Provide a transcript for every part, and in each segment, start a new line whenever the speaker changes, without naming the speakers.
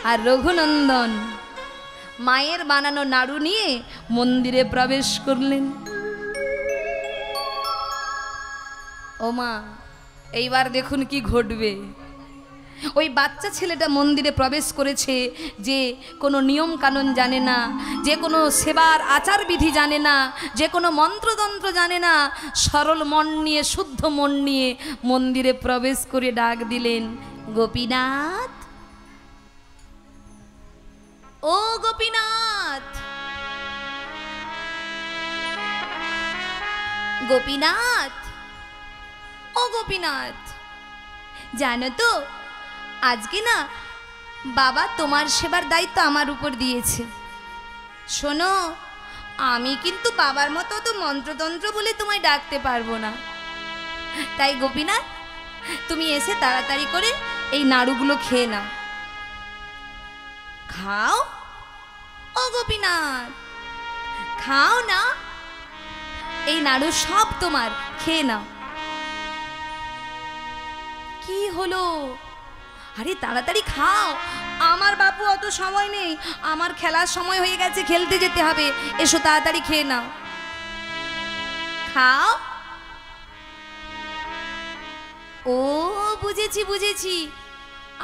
আর রঘুনন্দন মায়ের বানানো নাড়ু নিয়ে মন্দিরে প্রবেশ করলেন। ও মা, এইবার দেখুন কি ঘটবে। ওই বাচ্চা ছেলেটা মন্দিরে প্রবেশ করেছে, যে কোনো নিয়ম কানুন জানে না, যে কোনো সেবার আচার বিধি জানে না, যে কোনো মন্ত্রতন্ত্র জানে না। সরল মন নিয়ে, শুদ্ধ মন নিয়ে মন্দিরে প্রবেশ করে ডাক দিলেন, গোপীনাথ, ও গোপীনাথ, গোপীনাথ, ও গোপীনাথ। জানো তো, আজকে না বাবা তোমার সেবার দায়িত্ব আমার উপর দিয়েছে। শোনো, আমি কিন্তু বাবার মতো তো মন্ত্রতন্ত্র বলে তোমায় ডাকতে পারবো না। তাই গোপীনাথ, তুমি এসে তাড়াতাড়ি করে এই নাড়ুগুলো খেয়ে নাও। খাও ও গোপীনাথ, খাও না, এই নাড়ু সব তোমার, খেয়ে নাও। কি হলো? আরে তাড়াতাড়ি খাও, আমার বাপু অত সময় নেই, আমার খেলার সময় হয়ে গেছে, খেলতে যেতে হবে। এসো তাড়াতাড়ি খেয়ে নাও, খাও। ও বুঝেছি বুঝেছি,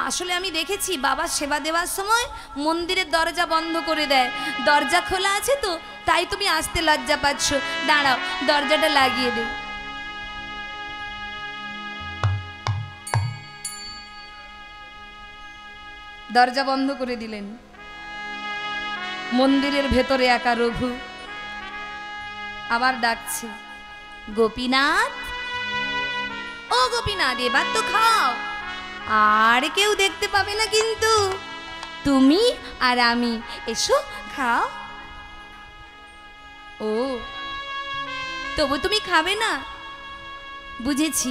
আসলে আমি দেখেছি বাবা সেবা দেওয়ার সময় মন্দিরের দরজা বন্ধ করে দেয়, দরজা খোলা আছে তো, তাই তুমি আসতে লজ্জা পাচ্ছ। দাঁড়াও, দরজাটা লাগিয়ে দে। দরজা বন্ধ করে দিলেন। মন্দিরের ভেতরে একা রঘু আবার ডাকছে, গোপীনাথ, ও গোপীনাথ, এবার তো খাও, আর কেউ দেখতে পাবে না কিন্তু, তুমি আর আমি। এসো খাও। ও, তবু তুমি খাবে না? বুঝেছি,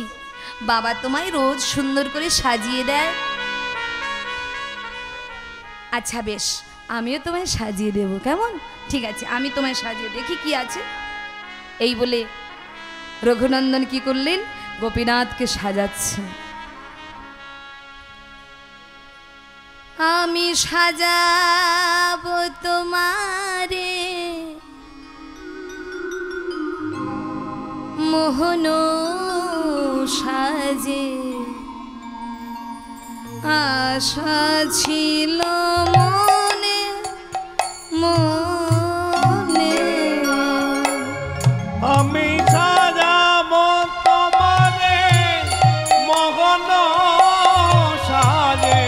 বাবা তোমায় রোজ সুন্দর করে সাজিয়ে দেয়। আচ্ছা বেশ, আমিও তোমায় সাজিয়ে দেব, কেমন? ঠিক আছে, আমি তোমায় সাজিয়ে দেখি কি আছে। এই বলে রঘুনন্দন কি করলেন, গোপীনাথকে সাজাচ্ছে। আমি সাজাবো তোমারে মোহন সাজে, আশা ছিল মনে মনে,
আমি সাজাবো তোমারে মোহন সাজে,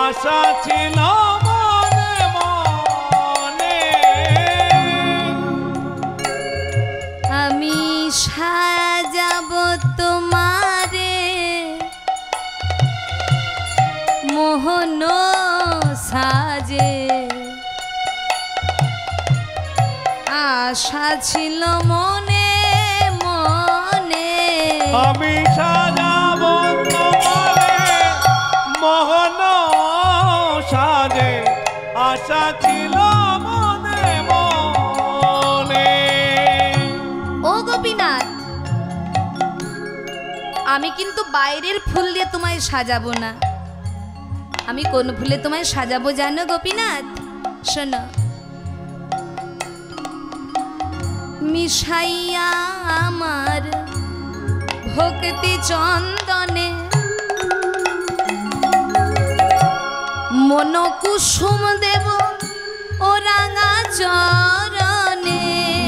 আশা ছিল মনে মনে।
আমি সাজাবো তোমারে মোহন সাজে, আশা ছিল মনে মনে।
আমি সাজাবো তোমারে মোহন সাজে, আশা ছিল মনে মনে।
ও গোপীনাথ, আমি কিন্তু বাইরের ফুল দিয়ে তোমায় সাজাবো না। আমি কোন ফুলে তোমায় সাজাবো জানো গোপীনাথ? শোনো, মিশাইয়া আমার ভক্তি চন্দনে মন কুসুম দেব ও রাঙা চরণে।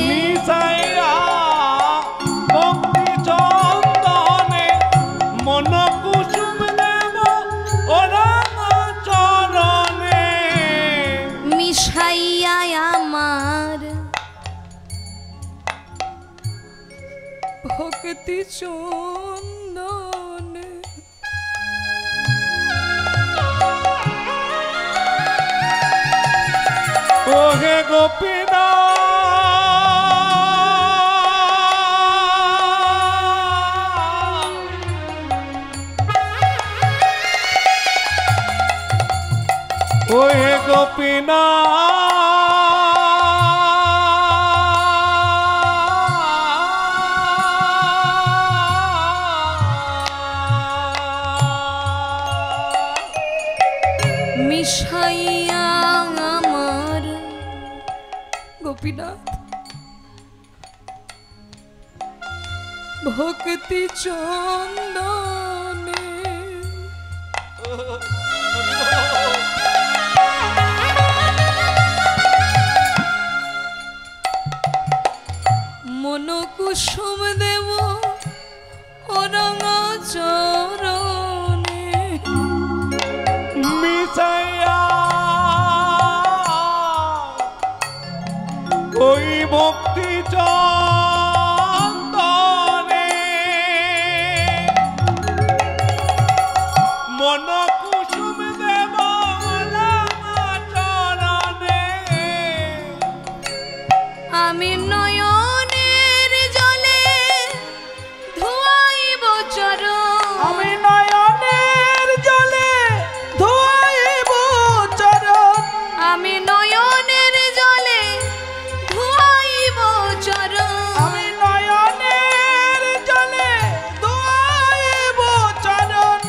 মিশাইয়া ভক্তি চন্দনে মন কুসুম দেব ও রাঙা চরণে।
মিশাইয়া আমার ভক্তি চন্দনে
ওহে গোপীনাথ, ওহে গোপীনাথ।
মিশা গোপীনাথ ভক্তি চন্দনে মন কুসুম দেব রঙা চরণে
মিশাইয়া ওই ভক্তি চন্দনে মন কুসুম দেব চরণে
আমি নয়নের জলে ধোয়াইব চরণ
আমি নয়নের জলে ধোয়াইব চরণ
আমি নয়নের জলে ধোয়াইব চরণ
আমি নয়নের জলে ধোয়াইব চরণ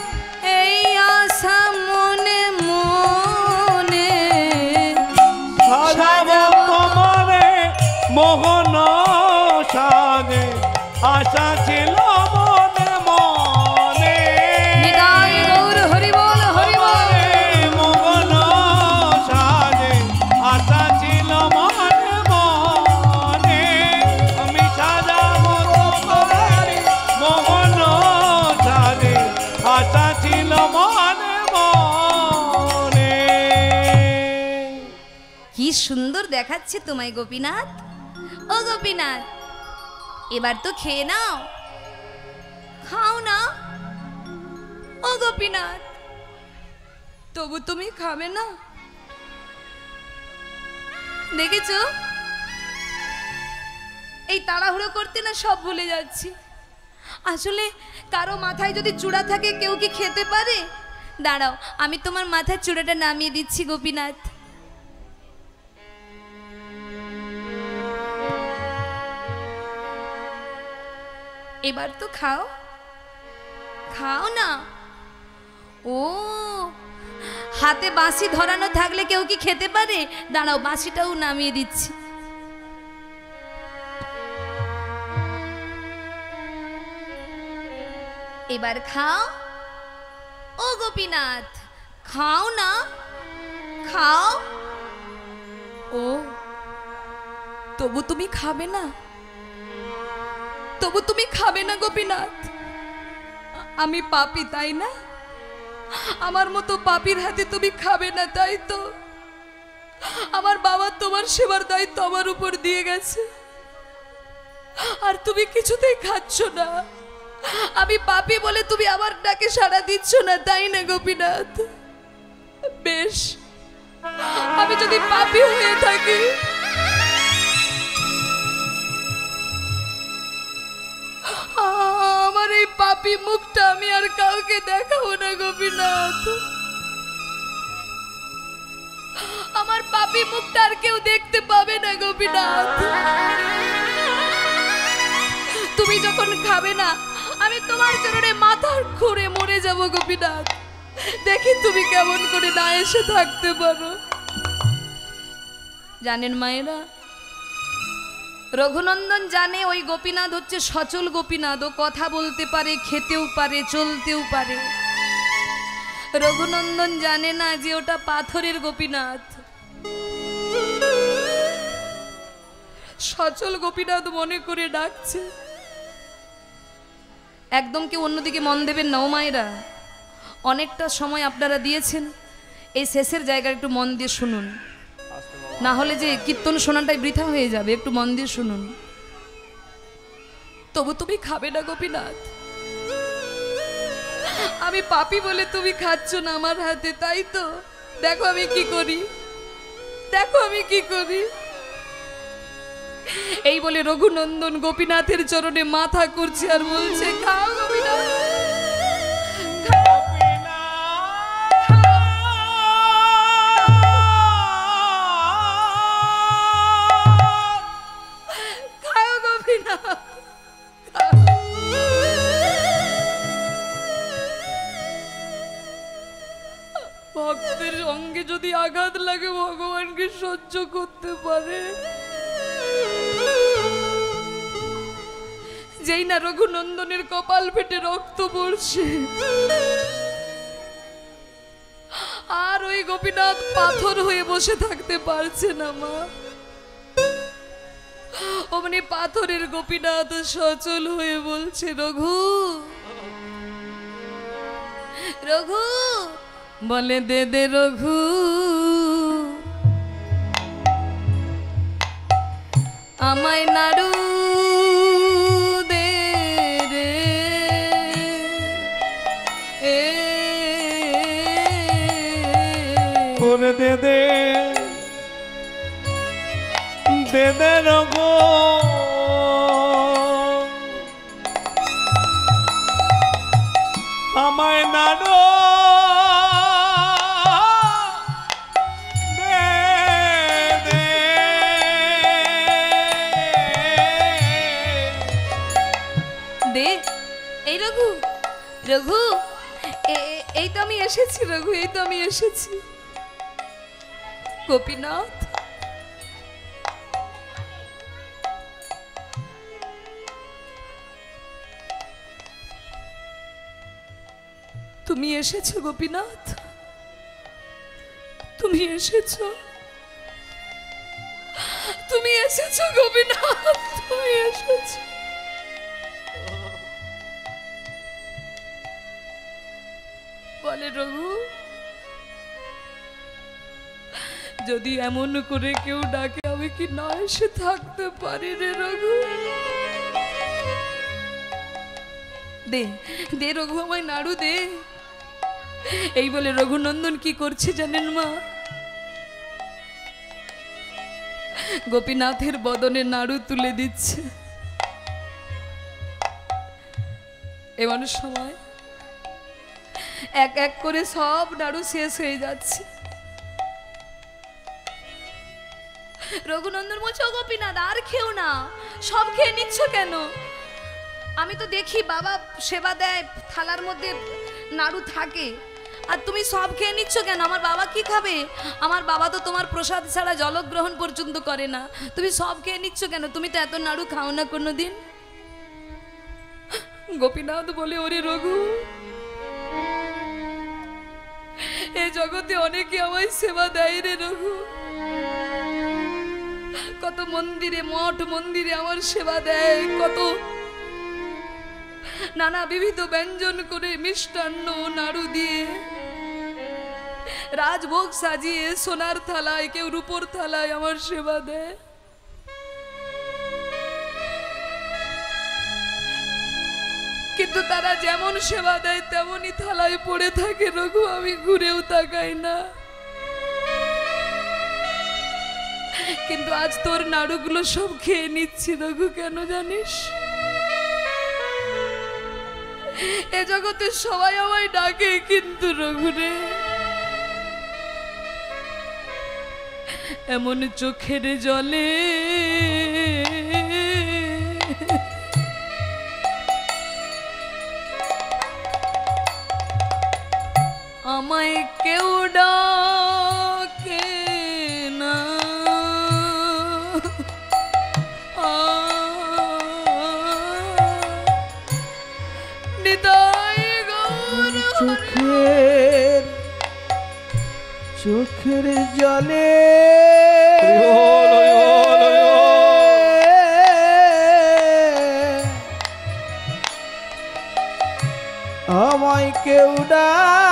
এই আশা মনে মনে
সাজাব তোমারে মোহন সাজে আশা ছিল মনে মনে
নিতাই গৌর হরি বল হরি বল
মোহন সাজে আশা ছিল মনে মনে আমি সাজাব তোমারে মোহন সাজে আশা ছিল মনে মনে।
কি সুন্দর দেখাচ্ছে তোমায় গোপীনাথ ও গোপীনাথ এবার তো খেয়ে নাও খাও না ও গোপীনাথ তবু তুমি খাবে না দেখেছো এই তাড়াহুড়ো করতে না সব ভুলে যাচ্ছি আসলে কারো মাথায় যদি চূড়া থাকে কেউ কি খেতে পারে দাঁড়াও আমি তোমার মাথায় চূড়াটা নামিয়ে দিচ্ছি গোপীনাথ এবার তো খাও খাও না ও হাতে বাঁশি ধরানো থাকলে কেউ কি খেতে পারে দাঁড়াও বাঁশিটাও নামিয়ে দিচ্ছি এবার খাও ও গোপীনাথ খাও না খাও ও তবু তুমি খাবে না তবু তুমি খাবে না গোপীনাথ আমি পাপী তাই না আমার মতো পাপীর হাতে তুমি খাবে না তাই তো আমার বাবা তোমার সেবার দায়িত্ব আমার উপর দিয়ে গেছে আর তুমি কিছুতেই খাচ্ছ না আমি পাপী বলে তুমি আমার ডাকে সাড়া দিচ্ছ না তাই না গোপীনাথ বেশ আমি যদি পাপী হয়ে থাকি আমার এই পাপী মুখটা আমি আর কাউকে দেখাবো না গোপীনাথ আমার পাপী মুখটা আর কেউ দেখতে পাবে না গোপীনাথ তুমি যখন খাবে না আমি তোমার চরণে মাথা খুঁড়ে মরে যাব গোপীনাথ দেখি তুমি কেমন করে না এসে থাকতে পারো জানেন মায়েরা রঘুনন্দন জানে ওই গোপীনাথ হচ্ছে সচল গোপীনাথ ও কথা বলতে পারে খেতেও পারে চলতেও পারে রঘুনন্দন জানে না যে ওটা পাথরের গোপীনাথ সচল গোপীনাথ মনে করে ডাকছে একদম কেউ অন্যদিকে মন দেবেন না ও মায়েরা অনেকটা সময় আপনারা দিয়েছেন এই শেষের জায়গায় একটু মন দিয়ে শুনুন না হলে যে কীর্তন শোনাটাই বৃথা হয়ে যাবে একটু মন দিয়ে শুনুন তবু তুমি খাবে না গোপীনাথ আমি পাপী বলে তুমি খাচ্ছ না আমার হাতে তাই তো দেখো আমি কি করি দেখো আমি কি করি এই বলে রঘুনন্দন গোপীনাথের চরণে মাথা করছে আর বলছে খাও গোপীনাথ খাও গোপীনাথ ভক্তের সঙ্গে যদি আঘাত লাগে ভগবানকে সহ্য করতে পারে যেই না রঘুনন্দনের কপাল ফেটে রক্ত পড়ছে, আর ওই গোপীনাথ পাথর হয়ে বসে থাকতে পারছে না মা। অমনি পাথরের গোপীনাথ সচল হয়ে বলছে, রঘু রঘু, বলে দে দে রঘু, আমায় নাড়ু দে রে,
করে দে দে দে দে রঘু, আমায় নাড়ু
রঘু, এই তো আমি এসেছি রঘু, এই তো আমি এসেছি। গোপীনাথ, তুমি এসেছো গোপীনাথ, তুমি এসেছো, তুমি এসেছো গোপীনাথ, তুমি এসেছো। বলে রঘু, যদি এমন করে কেউ ডাকে আমি কি না এসে থাকতে পারি রে রঘু? দে দে রঘু, আমায় নাড়ু দে। এই বলে রঘুনন্দন কি করছে জানেন মা? গোপীনাথের বদনে নাড়ু তুলে দিচ্ছে। এমন সময় এক এক করে সব নাড়ু শেষ হয়ে যাচ্ছে। রঘুনন্দন বলছে, ও গোপীনাথ, আর খেও না, সব খেয়ে নিচ্ছ কেন? আমি তো দেখি বাবা সেবা দেয়, থালার মধ্যে নাড়ু থাকে, আর তুমি সব খেয়ে নিচ্ছ কেন? আমার বাবা কি খাবে? আমার বাবা তো তোমার প্রসাদ ছাড়া জলগ্রহণ পর্যন্ত করে না, তুমি সব খেয়ে নিচ্ছ কেন? তুমি তো এত নাড়ু খাও না কোনোদিন। গোপীনাথ বলে, ওরে রঘু, এই জগতে অনেকে আমায় সেবা দেয় রে রঘু, কত মন্দিরে, মঠ মন্দিরে আমার সেবা দেয়, কত নানা বিবিধ ব্যঞ্জন করে মিষ্টান্ন নাড়ু দিয়ে রাজভোগ সাজিয়ে সোনার থালায়, কেউ রূপোর থালায় আমার সেবা দেয়। কিন্তু তারা যেমন সেবা দেয় তেমনই থালায় পড়ে থাকে রঘু, আমি ঘুরেও তাকাই না। কিন্তু আজ তোর নাড়ুগুলো সব খেয়ে নিচ্ছি রঘু, কেন জানিস? এ জগতে সবাই আমায় ডাকে, কিন্তু রঘু রে, এমন চোখের জলে আমায় কেউ ডাকে না, নিতাই গৌর
চোখের জলে আমায় কেউ ডাকে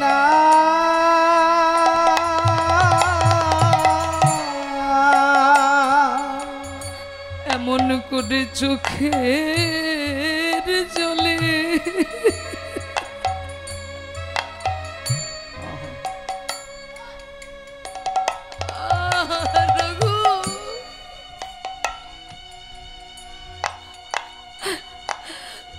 না,
এমন করে চোখের জলে রঘু,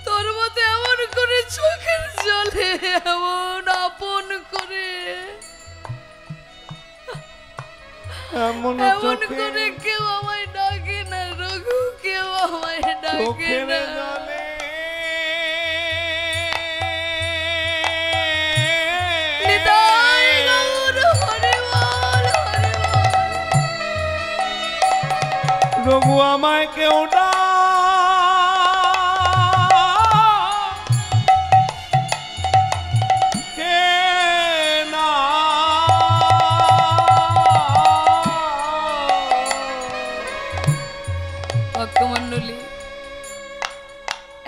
তোর মতো এমন করে চোখের জলে এমন আপন করে,
এমন
এমন করে কেউ আমায় ডাকে না রঘু, কেউ আমায় ডাকে না। নিতাই গৌর হরি বল, হরি বল।
রঘু আমায় কেউ না
ভক্তমণ্ডলী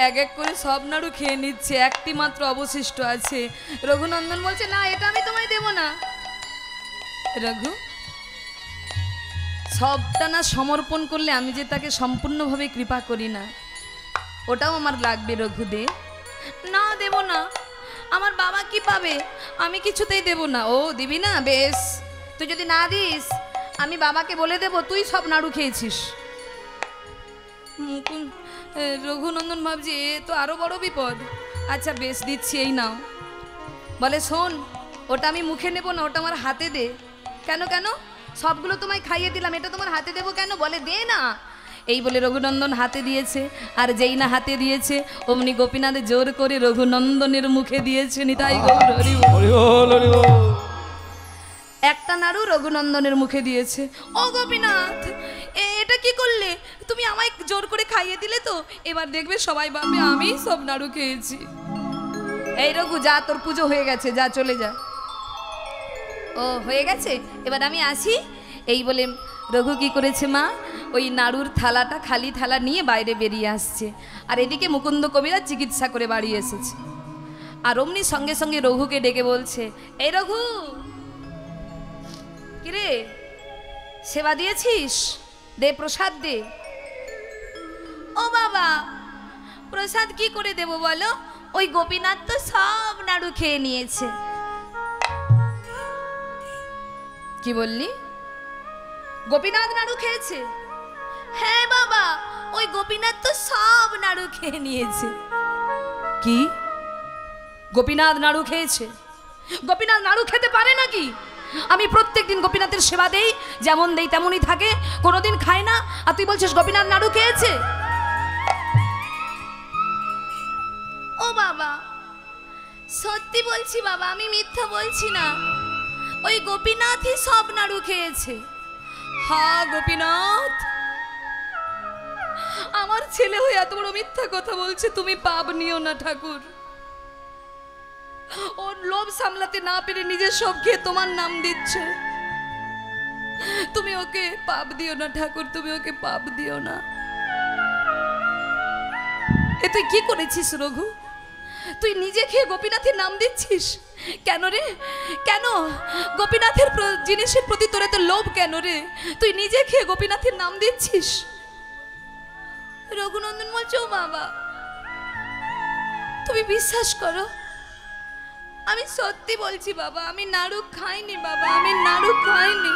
এক এক করে সব নাড়ু খেয়ে নিচ্ছে, একটি মাত্র অবশিষ্ট আছে। রঘুনন্দন বলছে না, এটা আমি তোমায় দেব না। রঘু, সবটা না সমর্পণ করলে আমি যে তাকে সম্পূর্ণভাবে কৃপা করি না, ওটাও আমার লাগবে। রঘু দে। না, দেব না। আমার বাবা কি পাবে? আমি কিছুতেই দেব না। ও দিবি না? বেশ, তুই যদি না দিস আমি বাবাকে বলে দেব তুই সব নাড়ু খেয়েছিস। রঘুনন্দন ভাবছি এ তো আরো বড় বিপদ। আচ্ছা বেশ, দিচ্ছি, এই নাও। বলে শোন, ওটা আমি মুখে নেব না, ওটা আমার হাতে দে। কেন কেন? সবগুলো তোমায় খাইয়ে দিলাম, এটা তোমার হাতে দেবো কেন? বলে দে না। এই বলে রঘুনন্দন হাতে দিয়েছে, আর যেই না হাতে দিয়েছে অমনি গোপীনাথ জোর করে রঘুনন্দনের মুখে দিয়েছে। নিতাই গৌর হরি বল।
হরি বল, হরি বল।
একটা নাড়ু রঘুনন্দনের মুখে দিয়েছে। ও গোপীনাথ, এটা কি করলে? তুমি আমায় জোর করে খাইয়ে দিলে তো, এবার দেখবে সবাই ভাববে আমি সব নাড়ু খেয়েছি। এই রঘু, যা, তোর পুজো হয়ে গেছে, যা চলে যা। ও হয়ে গেছে, এবার আমি আসি। এই বলে রঘু কি করেছে মা, ওই নাড়ুর থালাটা, খালি থালা নিয়ে বাইরে বেরিয়ে আসছে। আর এদিকে মুকুন্দ কবিরাজ চিকিৎসা করে বাড়ি এসেছে। আর অমনি সঙ্গে সঙ্গে রঘুকে ডেকে বলছে, এই রঘু, কিরে সেবা দিয়েছিস? দে, প্রসাদ দে। ও বাবা, প্রসাদ কি করে দেব বলো? ওই গোপীনাথ তো সব নাড়ু খেয়ে নিয়েছে। কি বললি? গোপীনাথ নাড়ু খেয়েছে? হ্যাঁ বাবা, ওই গোপীনাথ তো সব নাড়ু খেয়ে নিয়েছে। কি? গোপীনাথ নাড়ু খেয়েছে? গোপীনাথ নাড়ু খেতে পারে নাকি? আমি প্রত্যেকদিন গোপীনাথের সেবা দেই, যেমন দেই তেমনই থাকে, কোনোদিন খায় না। আর তুই বলছিস গোপীনাথ নাড়ু খেয়েছে? ও বাবা, সত্যি বলছি বাবা, আমি মিথ্যা বলছি না। ওই গোপীনাথই সব নাড়ু খেয়েছে। হ্যাঁ গোপীনাথ, আমার ছেলে হয়ে এত বড় মিথ্যা কথা বলছে, তুমি পাপ নিও না ঠাকুর। ওর লোভ সামলাতে না পেরে নিজের সব খেয়ে তোমার নাম দিচ্ছে। তুমি ওকে পাপ দিও না ঠাকুর, তুমি ওকে পাপ দিও না। এ তুই কি করেছিস রঘু? তুই নিজে খেয়ে গোপীনাথের নাম দিচ্ছিস কেন রে? কেন গোপীনাথের জিনিসের প্রতি তোর এত লোভ কেন রে? তুই নিজে খেয়ে গোপীনাথের নাম দিচ্ছিস। রঘুনন্দন বলছে, ও বাবা, তুমি বিশ্বাস করো, আমি সত্যি বলছি বাবা, আমি নাড়ু খাইনি বাবা, আমি নাড়ু খাইনি।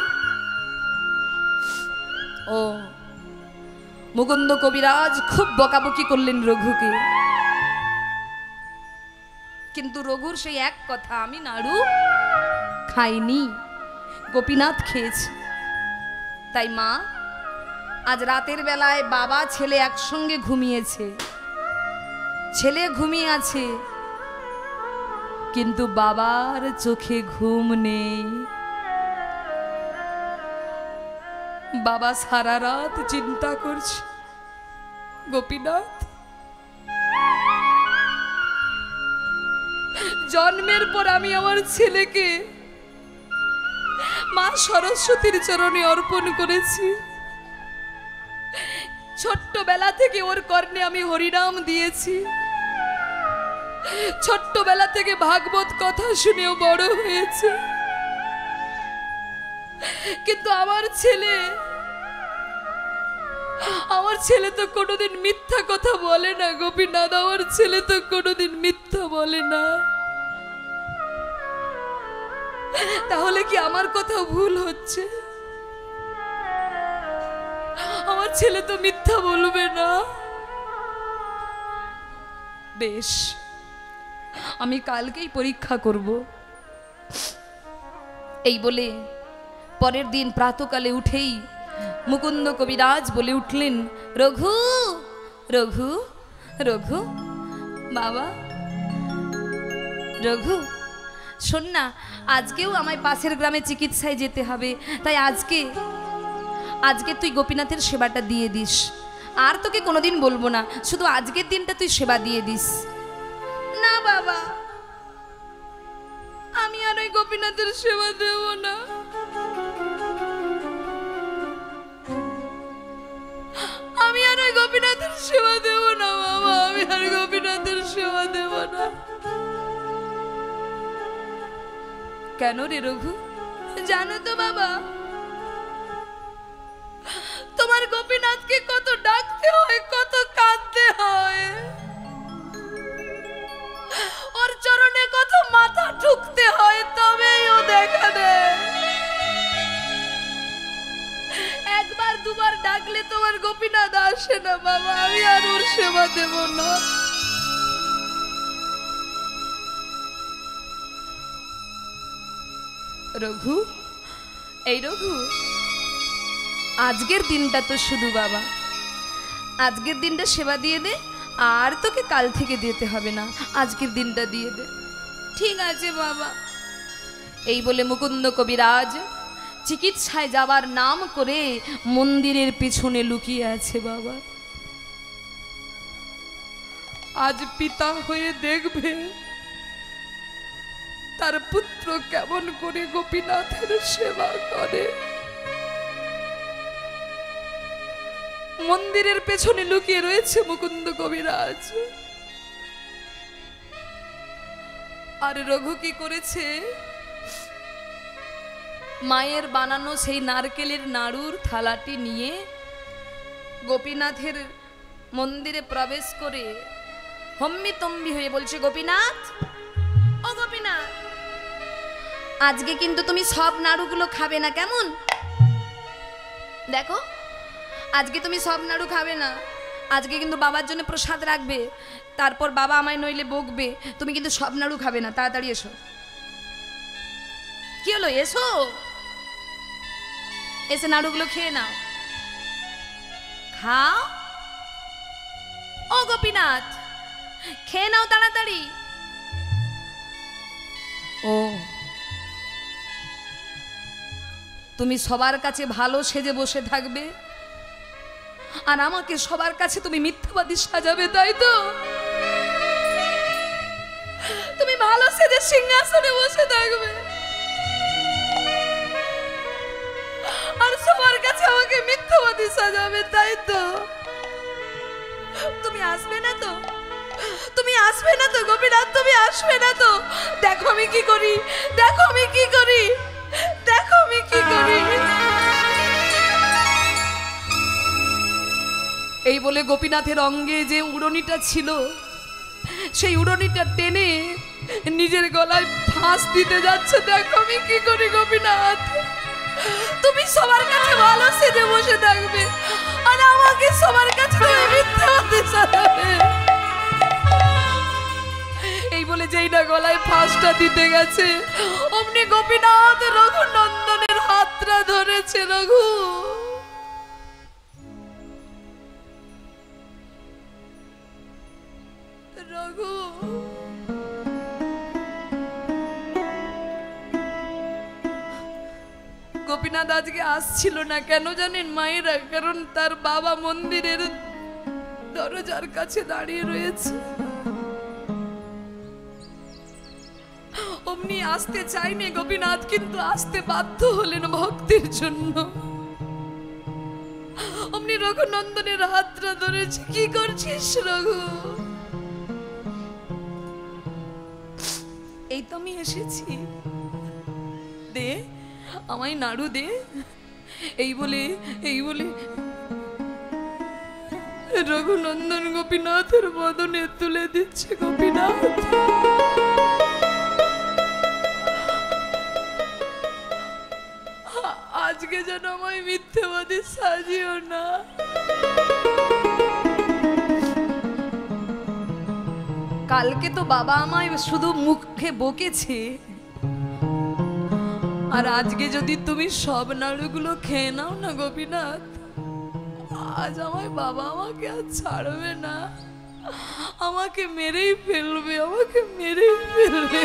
ও, মুকুন্দ কবিরাজ খুব বকাবকি করলেন রঘুকে, কিন্তু রঘুর সেই এক কথা, আমি নাড়ু খাইনি, গোপীনাথ খেয়েছে। তাই মা, আজ রাতের বেলায় বাবা ছেলে একসঙ্গে ঘুমিয়েছে। ছেলে ঘুমিয়ে আছে, কিন্তু বাবার চোখে ঘুম নেই। বাবা সারা রাত চিন্তা করছে, গোপীনাথ জন্মের পর আমি আমার ছেলেকে মা সরস্বতীর চরণে অর্পণ করেছি। ছোট্টবেলা থেকে ওর কর্ণে আমি হরিনাম দিয়েছি, ছোট্টবেলা থেকে ভাগবত কথা শুনেও বড় হয়েছে। কিন্তু আমার ছেলে তো কোনোদিন মিথ্যা কথা বলে না গোপীনাথ, আমার ছেলে তো কোনোদিন মিথ্যা বলে না। তাহলে কি আমার কথা ভুল হচ্ছে? আমার ছেলে তো মিথ্যা বলবে না। বেশ, আমি কালকেই পরীক্ষা করব। এই বলে পরের দিন প্রাতকালে উঠেই মুকুন্দ কবিরাজ বলে উঠলেন, রঘু রঘু রঘু, বাবা রঘু, শোন না, আজকেও আমায় পাশের গ্রামে চিকিৎসায় যেতে হবে, তাই আজকে তুই গোপীনাথের সেবাটা দিয়ে দিস। আর তোকে কোনোদিন বলবো না, শুধু আজকের দিনটা তুই সেবা দিয়ে দিস। না বাবা, আমি আর ওই গোপীনাথের সেবা দেব না। আমি আর ওই গোপীনাথের সেবা দেব না বাবা, আমি আর গোপীনাথের সেবা দেব না। কেন রে রঘু? জানো তো বাবা, তোমার গোপীনাথকে কত ডাকতে হয়, কত কাঁদতে হয়, ওর চরণে কত মাথা ঠুকতে হয়, তবেই ও দেখা দেয়। একবার দুবার ডাকলে তোমার গোপীনাথ আসে না বাবা, আমি আর ওর সেবা দেব না। রঘু, এই রঘু, আজকের দিনটা তো শুধু বাবা, আজকের দিনটা সেবা দিয়ে দে, আর তোকে কাল থেকে দিতে হবে না, আজকের দিনটা দিয়ে দে। ঠিক আছে বাবা। এই বলে মুকুন্দ কবিরাজ চিকিৎসায় যাবার নাম করে মন্দিরের পিছনে লুকিয়ে আছে বাবা। আজ পিতা হয়ে দেখবে তার পুত্র কেমন করে গোপীনাথের সেবা করে। মন্দিরের পেছনে লুকিয়ে রয়েছে মুকুন্দ কবিরাজ। আর রঘু কি করেছে? মায়ের বানানো সেই নারকেলের নাড়ুর থালাটি নিয়ে গোপীনাথের মন্দিরে প্রবেশ করে হম্মি তম্বি হয়ে বলছে, গোপীনাথ, ও গোপীনাথ, আজকে কিন্তু তুমি সব নাড়ুগুলো খাবে না, কেমন? দেখো, আজকে তুমি সব নাড়ু খাবে না, আজকে কিন্তু বাবার জন্য প্রসাদ রাখবে, তারপর বাবা আমায় নইলে বকবে, তুমি কিন্তু সব নাড়ু খাবে না, তাড়াতাড়ি এসো। কি হলো, এসো, এসে নাড়ুগুলো খেয়ে নাও। খাও, ও গোপীনাথ, খেয়ে নাও তাড়াতাড়ি। ও, তুমি সবার কাছে ভালো সেজে বসে থাকবে, আর আমাকে সবার কাছে তুমি মিথ্যাবাদী সাজাবে, তাই তো? তুমি ভালো সেজে সিংহাসনে বসে থাকবে, আর সবার কাছে আমাকে মিথ্যাবাদী সাজাবে, তাই তো? তুমি আসবে না তো? তুমি আসবে না তো গোপীনাথ? তুমি আসবে না তো? দেখো আমি কি করি, দেখো আমি কি করি, দেখো আমি কি করি। এই বলে গোপীনাথের অঙ্গে যে উড়নিটা ছিল, সেই উড়নিটা টেনে নিজের গলায় ফাঁস দিতে যাচ্ছে। দেখো আমি কি করি গোপীনাথ। তুমি সবার কাছে ভালো সেজে বসে থাকবে, আর আমাকে সবার কাছে মিথ্যাবাদী সাজাবে। এই বলে যেই না গলায় ফাঁসটা দিতে গেছে, অমনি গোপীনাথ রঘুনন্দনের হাতটা ধরেছে। রঘু, রঘু, গোপীনাথ আজকে আসছিল না, কেন জানেন মায়েরা? কারণ তার বাবা মন্দিরের দরজার কাছে দাঁড়িয়ে রয়েছে। অমনি আসতে চাইনি গোপীনাথ, কিন্তু আসতে বাধ্য হলেন ভক্তির জন্য। অমনি রঘুনন্দনের হাতটা ধরেছে। কি করছিস রঘু? এই তো আমি এসেছি, দে আমায় নাড়ু দে। এই বলে রঘুনন্দন গোপীনাথের বদনে তুলে দিচ্ছে। গোপীনাথ, আজকে যেন আমায় মিথ্যাবাদী সাজিও না। কালকে তো বাবা আমায় শুধু মুখে বকেছে, আর আজকে যদি তুমি সব নাড়ুগুলো খেয়ে নাও না গোপীনাথ, আজ আমায় বাবা আমাকে আর ছাড়বে না, আমাকে মেরেই ফেলবে, আমাকে মেরেই ফেলবে।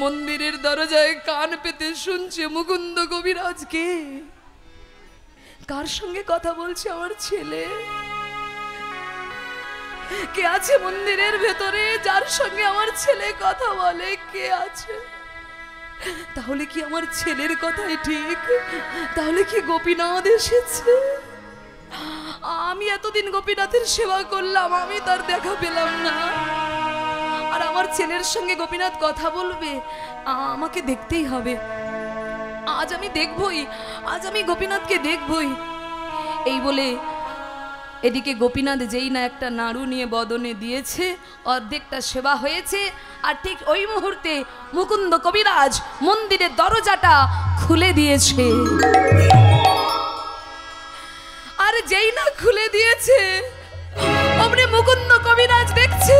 মন্দিরের দরজায় কান পেতে শুনছে মুকুন্দ কবিরাজকে কার সঙ্গে কথা বলছে আমার ছেলে। কে আছে মন্দিরের ভেতরে যার সঙ্গে আমার ছেলে কথা বলে? কে আছে? তাহলে কি আমার ছেলের কথাই ঠিক? তাহলে কি গোপীনাথ এসেছে? আমি এতদিন গোপীনাথের সেবা করলাম, আমি তার দেখা পেলাম না, আর আমার ছেলের সঙ্গে গোপীনাথ কথা বলবে, আমাকে দেখতেই হবে। আজ আমি দেখবই, আজ আমি গোপীনাথকে দেখবই। এই বলে এদিকে গোপীনাথ যেই না একটা নাড়ু নিয়ে বদনে দিয়েছে, অর্ধেকটা সেবা হয়েছে, আর ঠিক ওই মুহূর্তে মুকুন্দ কবিরাজ মন্দিরের দরজাটা খুলে দিয়েছে। আর যেই না খুলে দিয়েছে, অমনি মুকুন্দ কবিরাজ দেখছে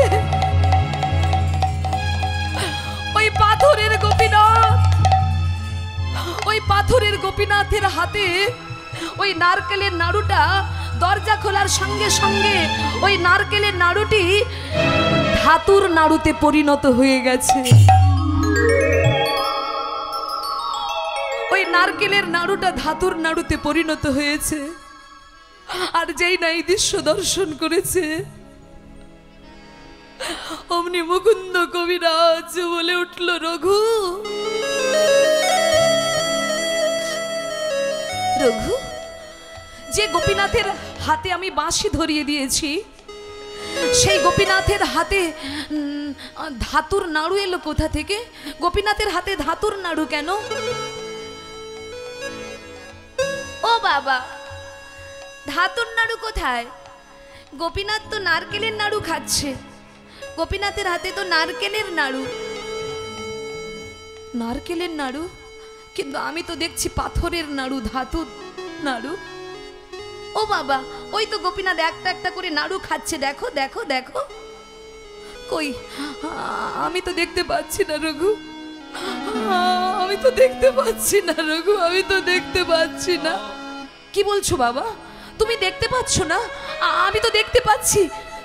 ওই পাথরের গোপীনাথ, ওই পাথরের গোপীনাথের হাতে ওই নারকেলের নাড়ুটা। দরজা খোলার সঙ্গে সঙ্গে ওই নারকেলের নাড়ুটি ধাতুর নাড়ুতে পরিণত হয়ে গেছে। ওই নারকেলের নাড়ুটা ধাতুর নাড়ুতে পরিণত হয়েছে। আর যেই না এই দৃশ্য দর্শন করেছে, অমনি মুকুন্দ কবিরাজ বলে উঠল, রঘু, রঘু, যে গোপীনাথের হাতে আমি বাঁশি ধরিয়ে দিয়েছি, সেই গোপীনাথের হাতে ধাতুর নাড়ু এলো কোথা থেকে? গোপীনাথের হাতে ধাতুর নাড়ু কেন? ও বাবা, ধাতুর নাড়ু কোথায়? গোপীনাথ তো নারকেলের নাড়ু খাচ্ছে, গোপীনাথের হাতে তো নারকেলের নাড়ু। নারকেলের নাড়ু, কিন্তু আমি তো দেখছি পাথরের নাড়ু, ধাতুর নাড়ু। ও বাবা, ওই তো গোপীনাথ একটা একটা করে নাড়ু খাচ্ছে, দেখো দেখো দেখো। কই, আমি তো দেখতে পাচ্ছি না রঘু, আমি তো দেখতে পাচ্ছি না রঘু, আমি তো দেখতে পাচ্ছি না। কি বলছো বাবা, তুমি দেখতে পাচ্ছ না? আমি তো দেখতে পাচ্ছি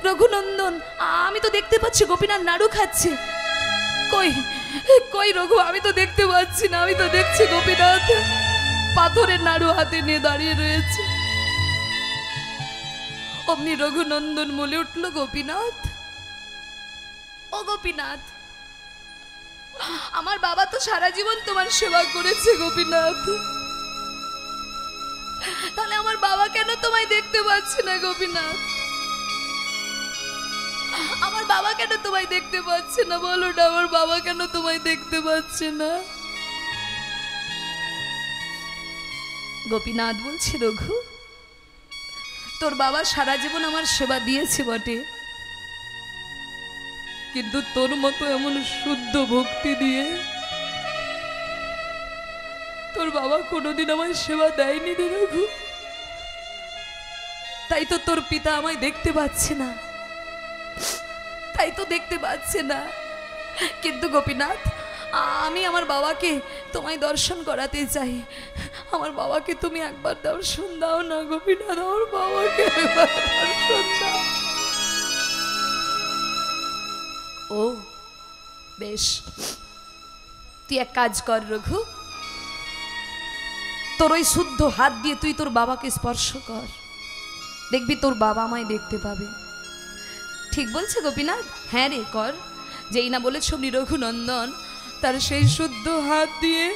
রঘুনন্দন, আমি তো দেখতে পাচ্ছি গোপীনাথ নাড়ু খাচ্ছে। কই কই রঘু, আমি তো দেখতে পাচ্ছি না, আমি তো দেখছি গোপীনাথ পাথরের নাড়ু হাতে নিয়ে দাঁড়িয়ে রয়েছে। অমনি রঘুনন্দন বলে উঠল, গোপীনাথ, ও গোপীনাথ, আমার বাবা তো সারা জীবন তোমার সেবা করেছে গোপীনাথ, তাহলে আমার বাবা কেন তোমায় দেখতে পাচ্ছে না গোপীনাথ? আমার বাবা কেন তোমায় দেখতে পাচ্ছে না? বলো না, আমার বাবা কেন তোমায় দেখতে পাচ্ছে না? গোপীনাথ বলছে, রঘু, তোর বাবা সারা জীবন আমার সেবা দিয়েছে বটে, কিন্তু তোর মতো এমন শুদ্ধ ভক্তি দিয়ে তোর বাবা কোনোদিন আমায় সেবা দেয়নি রে রঘু। তাই তো তোর পিতা আমায় দেখতে পাচ্ছে না, তাই তো দেখতে পাচ্ছে না। কিন্তু গোপীনাথ, আমি আমার বাবাকে তোমায় দর্শন করাতে চাই, আমার বাবাকে তুমি একবার দর্শন দাও না গোপীনাথ, আমার বাবাকে একবার দর্শন দাও। ও বেশ, তুই এক কাজ কর রঘু, তোর ওই শুদ্ধ হাত দিয়ে তুই তোর বাবাকে স্পর্শ কর, দেখবি তোর বাবা আমায় দেখতে পাবে। ঠিক বলছে গোপীনাথ? হ্যাঁ রে, কর। যেই না বলেছ রঘুনন্দন তার সেই শুদ্ধ হাত দিয়ে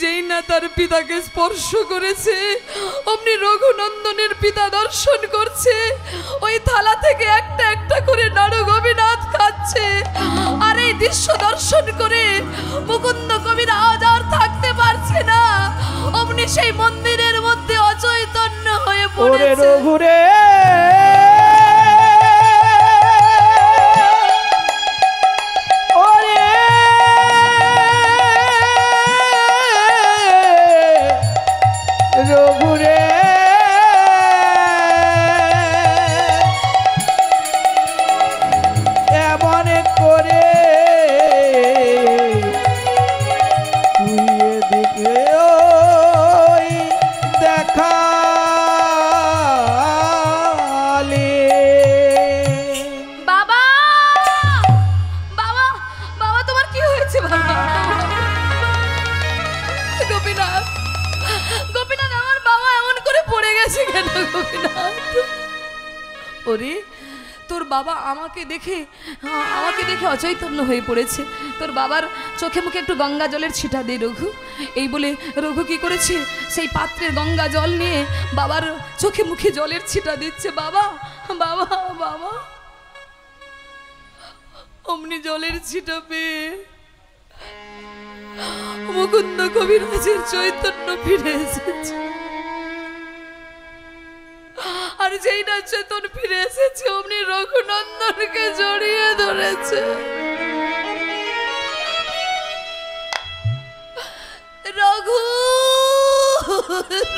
যেই না তার পিতাকে স্পর্শ করেছে, অমনি রঘুনন্দনের পিতা দর্শন করছে ওই থালা থেকে একটা একটা করে নাড়ু গোপীনাথ খাচ্ছে। আর এই দৃশ্য দর্শন করে মুকুন্দ কবিরাজ আর থাকতে পারছে না, অমনি সেই মন্দিরের মধ্যে অচৈতন্য হয়ে পড়েছে।
রঘুরে রঘুরে
গোপীনাথ। ওরে তোর বাবা আমাকে দেখে অচৈতন্য হয়ে পড়েছে, তোর বাবার চোখে মুখে একটু গঙ্গা জলের ছিটা দে রঘু। এই বলে রঘু কি করেছে, সেই পাত্রে গঙ্গা জল নিয়ে বাবার চোখে মুখে জলের ছিটা দিচ্ছে। বাবা বাবা বাবা, অমনি জলের ছিটা পেয়ে মুকুন্দ কবিরাজের চৈতন্য ফিরে এসেছে। আর যেই না চেতন ফিরে এসেছে, অমনি রঘুনন্দনকে জড়িয়ে ধরেছে। রঘু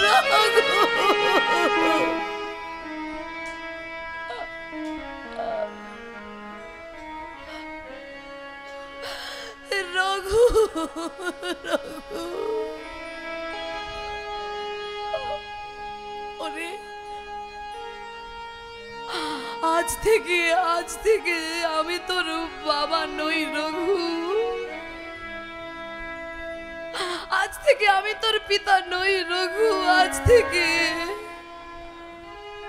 রঘু রঘু রঘু, ওরে আজ থেকে আমি তোর বাবা নই রঘু, আজ থেকে আমি তোর পিতা নই রঘু, আজ থেকে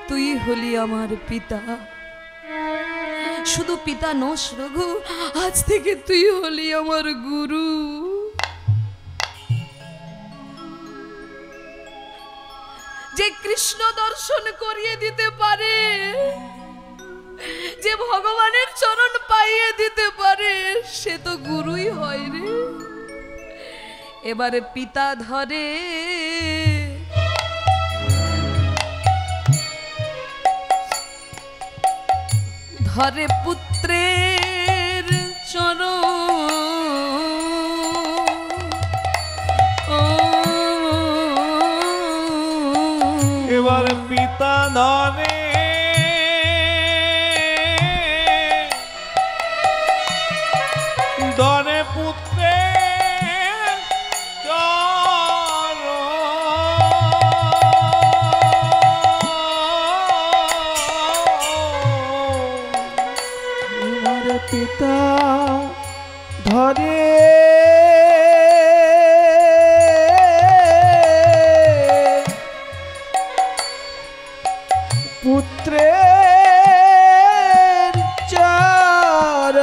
তুই হলি আমার পিতা। শুধু পিতা নস রঘু, আজ থেকে তুই হলি আমার গুরু। যে কৃষ্ণ দর্শন করিয়ে দিতে পারে, যে ভগবানের চরণ পাইয়ে দিতে পারে, সে তো গুরুই হয় রে। এবারে পিতা ধরে পুত্রের চরণ,
এবার পিতা ধরে ধরে পুত্রে
পিতা ধরে পুত্রের চরণ,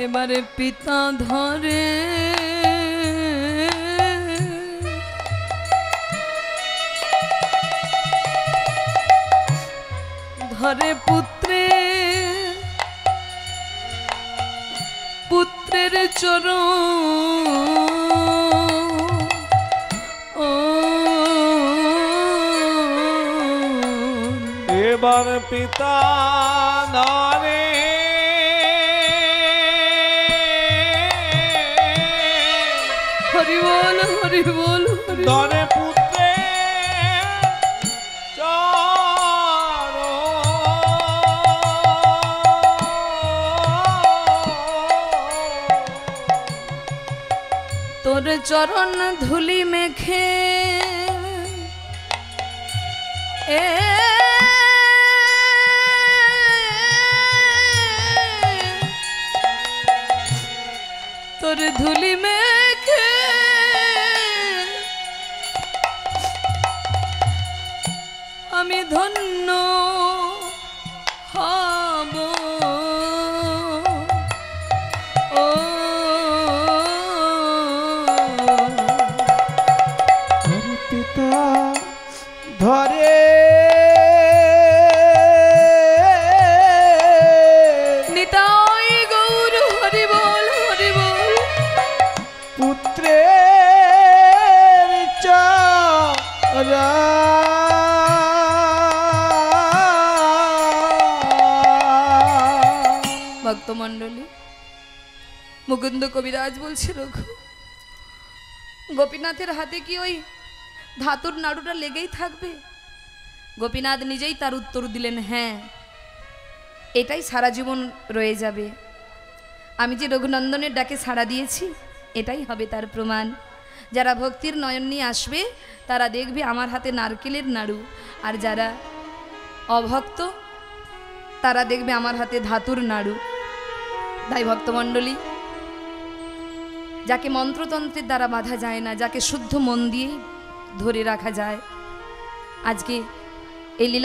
এবারে পিতা ধরে পুত্রের চরণ,
এবার পিতা ধরে
হরি বল হরি বল
ধরে পুত্রে
তোর চরণ ধুলি মেখে তোর ধুলি মেখে আমি ধন্য হব।
পিতা ধরে
নিতাই গৌর হরি বল
পুত্রের চরণ,
ভক্তমণ্ডলী, মুকুন্দ কবিরাজ বলছে রঘু, গোপীনাথের হাতে কি ওই ধাতুর নাড়ুটা লেগেই থাকবে? গোপীনাথ নিজেই তার উত্তর দিলেন, হ্যাঁ, এটাই সারা জীবন রয়ে যাবে। আমি যে রঘুনন্দনের ডাকে সাড়া দিয়েছি, এটাই হবে তার প্রমাণ। যারা ভক্তির নয়ন নিয়ে আসবে তারা দেখবে আমার হাতে নারকেলের নাড়ু, আর যারা অভক্ত তারা দেখবে আমার হাতে ধাতুর নাড়ু। তাই ভক্তমণ্ডলী, যাকে মন্ত্রতন্ত্রের দ্বারা বাঁধা যায় না, যাকে শুদ্ধ মন দিয়ে ধরে রাখা যায়। আজকে এই লীলা